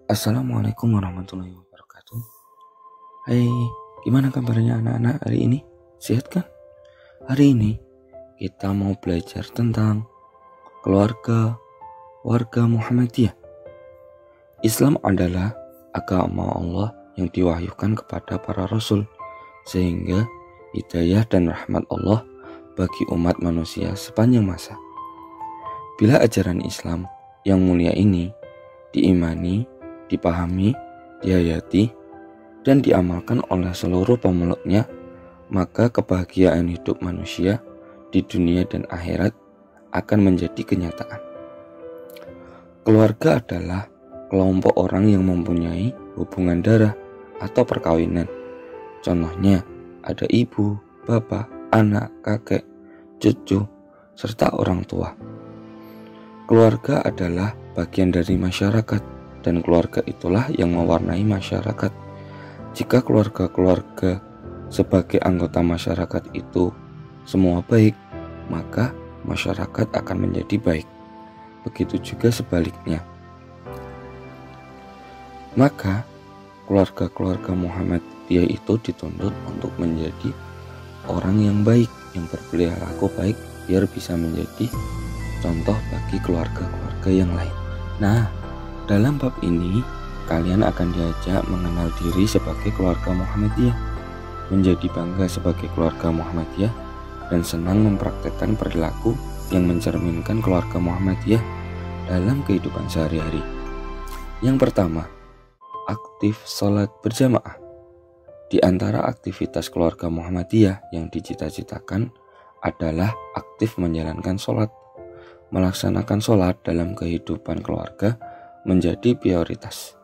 Assalamualaikum warahmatullahi wabarakatuh. Hai, gimana kabarnya anak-anak hari ini? Sehat kan? Hari ini kita mau belajar tentang warga Muhammadiyah. Islam adalah agama Allah yang diwahyukan kepada para rasul, sehingga hidayah dan rahmat Allah bagi umat manusia sepanjang masa. Bila ajaran Islam yang mulia ini diimani, dipahami, dihayati, dan diamalkan oleh seluruh pemeluknya, maka kebahagiaan hidup manusia di dunia dan akhirat akan menjadi kenyataan. Keluarga adalah kelompok orang yang mempunyai hubungan darah atau perkawinan. Contohnya ada ibu, bapak, anak, kakek, cucu, serta orang tua. Keluarga adalah bagian dari masyarakat, dan keluarga itulah yang mewarnai masyarakat. Jika keluarga-keluarga sebagai anggota masyarakat itu semua baik, maka masyarakat akan menjadi baik. Begitu juga sebaliknya. Maka keluarga-keluarga Muhammadiyah itu dituntut untuk menjadi orang yang baik, yang berperilaku baik, biar bisa menjadi contoh bagi keluarga-keluarga yang lain. Nah, dalam bab ini, kalian akan diajak mengenal diri sebagai keluarga Muhammadiyah, menjadi bangga sebagai keluarga Muhammadiyah, dan senang mempraktekkan perilaku yang mencerminkan keluarga Muhammadiyah dalam kehidupan sehari-hari. Yang pertama, aktif sholat berjamaah. Di antara aktivitas keluarga Muhammadiyah yang dicita-citakan adalah aktif menjalankan sholat. Melaksanakan sholat dalam kehidupan keluarga menjadi prioritas,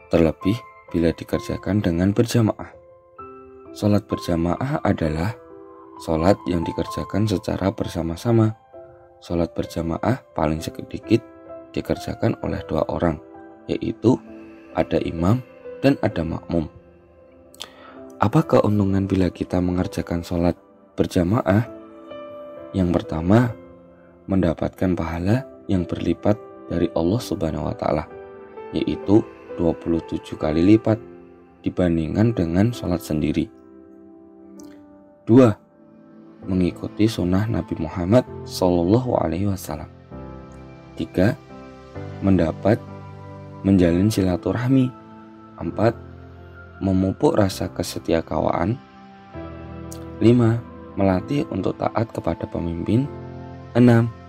terlebih bila dikerjakan dengan berjamaah. Sholat berjamaah adalah sholat yang dikerjakan secara bersama-sama. Sholat berjamaah paling sedikit dikerjakan oleh 2 orang, yaitu ada imam dan ada makmum. Apa keuntungan bila kita mengerjakan sholat berjamaah? Yang pertama, mendapatkan pahala yang berlipat dari Allah Subhanahu wa Ta'ala, yaitu 27 kali lipat dibandingkan dengan sholat sendiri. 2. Mengikuti sunnah Nabi Muhammad SAW. 3. Mendapat menjalin silaturahmi. 4. Memupuk rasa kesetiakawan. 5. Melatih untuk taat kepada pemimpin. 6.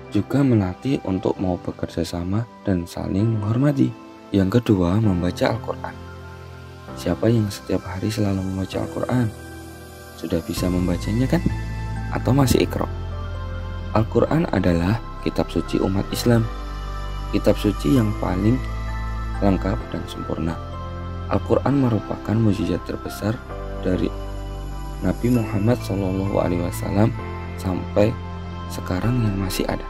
Juga melatih untuk mau bekerja sama dan saling menghormati. Yang kedua, membaca Al-Quran. Siapa yang setiap hari selalu membaca Al-Quran? Sudah bisa membacanya kan? Atau masih iqra? Al-Quran adalah kitab suci umat Islam, kitab suci yang paling lengkap dan sempurna. Al-Quran merupakan mukjizat terbesar dari Nabi Muhammad SAW sampai sekarang yang masih ada.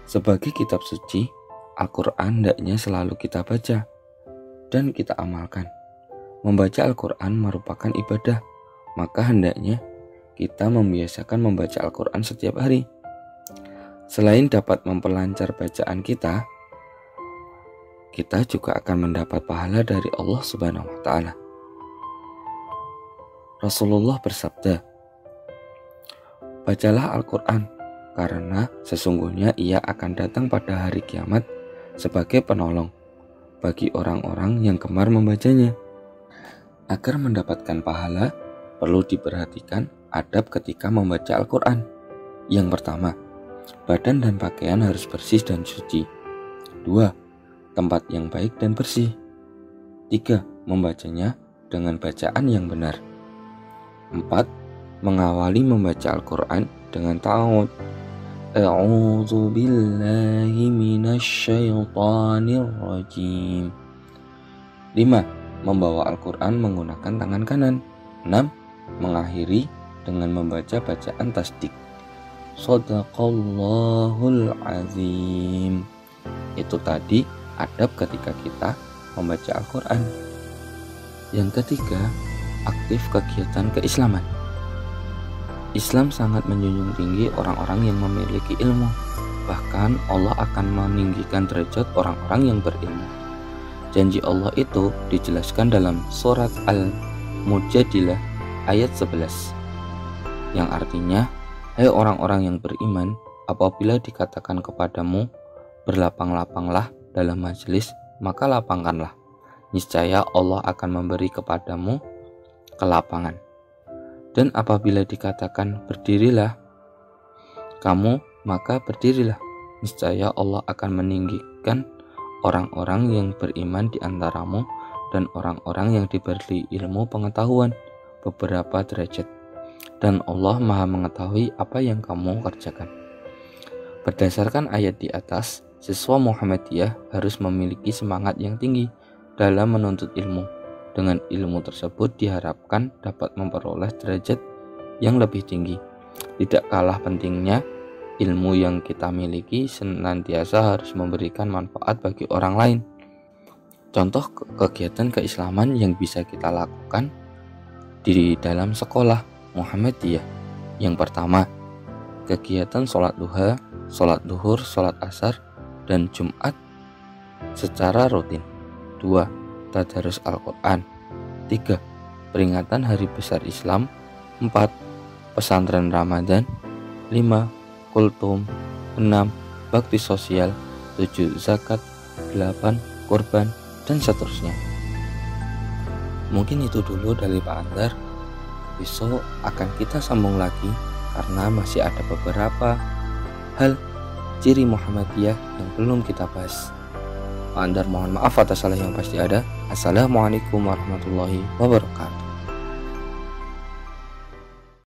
Sebagai kitab suci, Al-Quran hendaknya selalu kita baca dan kita amalkan. Membaca Al-Quran merupakan ibadah, maka hendaknya kita membiasakan membaca Al-Quran setiap hari. Selain dapat memperlancar bacaan kita juga akan mendapat pahala dari Allah Subhanahu wa Ta'ala. Rasulullah bersabda, "Bacalah Al-Quran, karena sesungguhnya ia akan datang pada hari kiamat sebagai penolong bagi orang-orang yang gemar membacanya." Agar mendapatkan pahala, perlu diperhatikan adab ketika membaca Al-Quran. Yang pertama, badan dan pakaian harus bersih dan suci. 2. Tempat yang baik dan bersih. 3. Membacanya dengan bacaan yang benar. 4. Mengawali membaca Al-Quran dengan ta'awud. A'udzu billahi minasyaitonir rajim. 5. Membawa Al-Quran menggunakan tangan kanan. 6. Mengakhiri dengan membaca bacaan tasdik. Shadaqallahul azim. Itu tadi adab ketika kita membaca Al-Quran. Yang ketiga, aktif kegiatan keislaman. Islam sangat menjunjung tinggi orang-orang yang memiliki ilmu. Bahkan Allah akan meninggikan derajat orang-orang yang berilmu. Janji Allah itu dijelaskan dalam surat Al-Mujadilah ayat 11, yang artinya, hai orang-orang yang beriman, apabila dikatakan kepadamu, berlapang-lapanglah dalam majelis, maka lapangkanlah. Niscaya Allah akan memberi kepadamu kelapangan. Dan apabila dikatakan berdirilah kamu, maka berdirilah. Niscaya Allah akan meninggikan orang-orang yang beriman di antaramu dan orang-orang yang diberi ilmu pengetahuan beberapa derajat. Dan Allah Maha mengetahui apa yang kamu kerjakan. Berdasarkan ayat di atas, siswa Muhammadiyah harus memiliki semangat yang tinggi dalam menuntut ilmu. Dengan ilmu tersebut diharapkan dapat memperoleh derajat yang lebih tinggi. Tidak kalah pentingnya, ilmu yang kita miliki senantiasa harus memberikan manfaat bagi orang lain. Contoh kegiatan keislaman yang bisa kita lakukan di dalam sekolah Muhammadiyah. Yang pertama, kegiatan sholat duha, sholat duhur, sholat asar, dan Jumat secara rutin. 2. Tadarus Al-Quran. 3. Peringatan Hari Besar Islam. 4. Pesantren Ramadan. 5. Kultum. 6. Bakti sosial. 7. Zakat. 8. Kurban, dan seterusnya. Mungkin itu dulu dari Pak Andar. Besok akan kita sambung lagi karena masih ada beberapa hal ciri Muhammadiyah yang belum kita bahas. Pak Andar mohon maaf atas salah yang pasti ada. Assalamualaikum warahmatullahi wabarakatuh.